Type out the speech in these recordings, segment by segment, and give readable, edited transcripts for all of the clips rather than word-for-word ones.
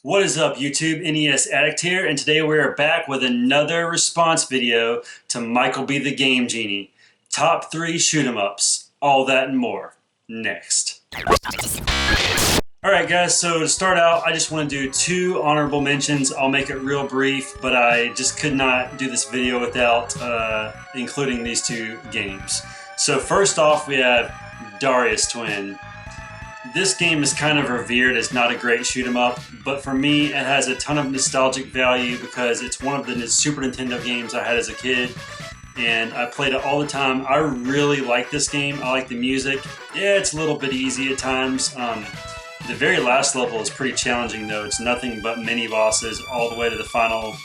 What is up, YouTube? NES Addict here, and today we are back with another response video to Michael B. the Game Genie. Top 3 shoot 'em ups. All that and more. Next. Alright guys, so to start out, I just want to do 2 honorable mentions. I'll make it real brief, but I just could not do this video without including these 2 games. So first off, we have Darius Twin. This game is kind of revered as not a great shoot 'em up, but for me it has a ton of nostalgic value because it's one of the Super Nintendo games I had as a kid, and I played it all the time. I really like this game. I like the music. Yeah, it's a little bit easy at times. The very last level is pretty challenging though. It's nothing but mini bosses all the way to the final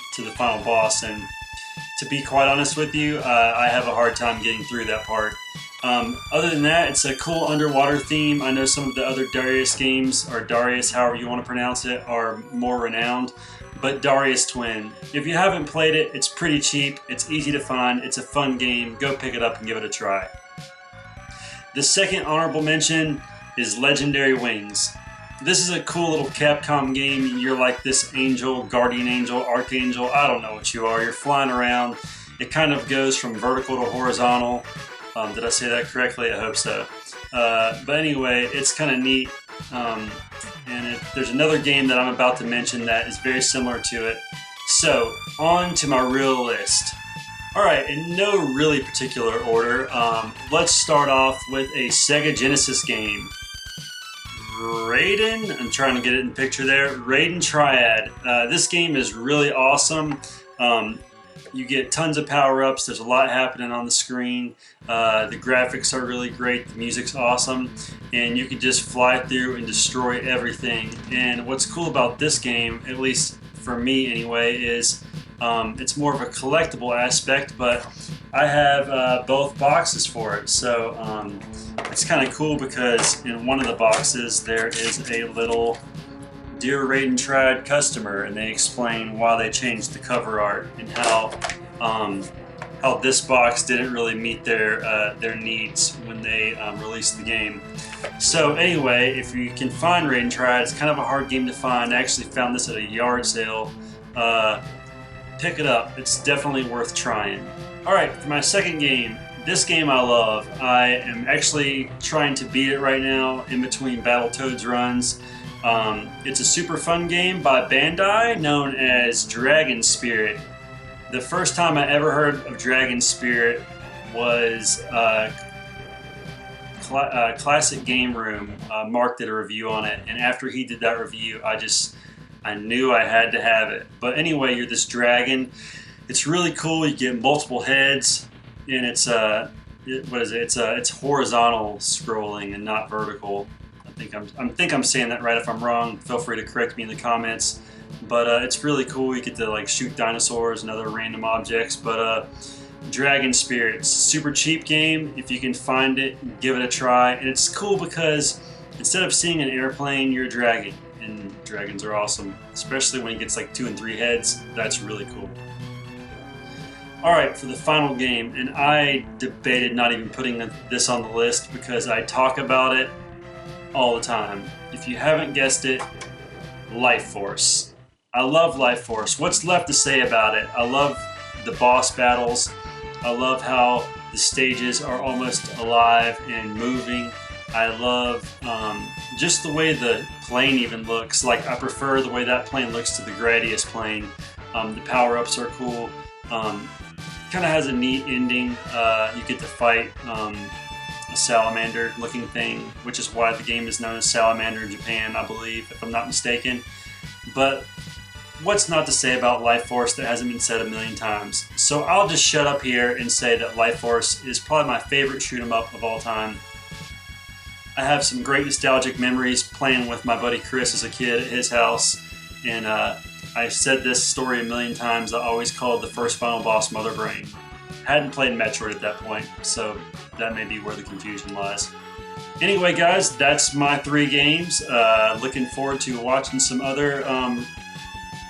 boss, and to be quite honest with you, I have a hard time getting through that part. Other than that, it's a cool underwater theme. I know some of the other Darius games, or Darius, however you want to pronounce it, are more renowned. But Darius Twin, if you haven't played it, it's pretty cheap, it's easy to find, it's a fun game. Go pick it up and give it a try. The second honorable mention is Legendary Wings. This is a cool little Capcom game. You're like this angel, guardian angel, archangel, I don't know what you are. You're flying around. It kind of goes from vertical to horizontal. Did I say that correctly? I hope so. But anyway, it's kind of neat. There's another game that I'm about to mention that is very similar to it. So, on to my real list. Alright, in no really particular order, let's start off with a Sega Genesis game. Raiden, I'm trying to get it in the picture there. Raiden Triad. This game is really awesome. You get tons of power-ups. There's a lot happening on the screen. The graphics are really great. The music's awesome. And you can just fly through and destroy everything. And what's cool about this game, at least for me anyway, is it's more of a collectible aspect, but I have both boxes for it. So it's kind of cool because in one of the boxes there is a little Dear Raiden Triad customer, and they explain why they changed the cover art and how this box didn't really meet their needs when they released the game. So anyway, if you can find Raiden Triad, it's kind of a hard game to find. I actually found this at a yard sale. Pick it up. It's definitely worth trying. Alright, for my second game, this game I love. I am actually trying to beat it right now in between Battletoads runs. It's a super fun game by Bandai known as Dragon Spirit. The first time I ever heard of Dragon Spirit was Classic Game Room. Mark did a review on it, and after he did that review, I knew I had to have it. But anyway, you're this dragon. It's really cool. You get multiple heads, and it's It's horizontal scrolling and not vertical. I think I'm saying that right. If I'm wrong, feel free to correct me in the comments. But it's really cool. You get to like shoot dinosaurs and other random objects. But Dragon Spirit, it's a super cheap game. If you can find it, give it a try. And it's cool because instead of seeing an airplane, you're a dragon. And dragons are awesome, especially when it gets like 2 and 3 heads. That's really cool. Alright, for the final game, and I debated not even putting this on the list because I talk about it all the time. If you haven't guessed it, Life Force. I love Life Force. What's left to say about it? I love the boss battles. I love how the stages are almost alive and moving. I love just the way the plane even looks. Like, I prefer the way that plane looks to the Gradius plane. The power-ups are cool. Kind of has a neat ending. You get to fight a salamander looking thing, which is why the game is known as Salamander in Japan, I believe, if I'm not mistaken. But what's not to say about Life Force that hasn't been said a million times? So I'll just shut up here and say that Life Force is probably my favorite shoot 'em up of all time. I have some great nostalgic memories playing with my buddy Chris as a kid at his house, and I've said this story a million times. I always called the first final boss Mother Brain. Hadn't played Metroid at that point, so that may be where the confusion lies. Anyway, guys, that's my 3 games. Looking forward to watching some other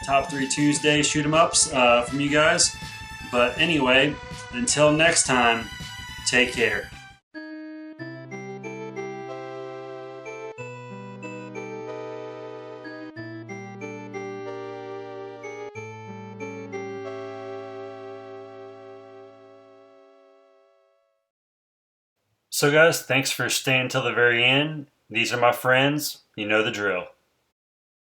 Top 3 Tuesday shoot 'em ups from you guys. But anyway, until next time, take care. So guys, thanks for staying till the very end. These are my friends. You know the drill.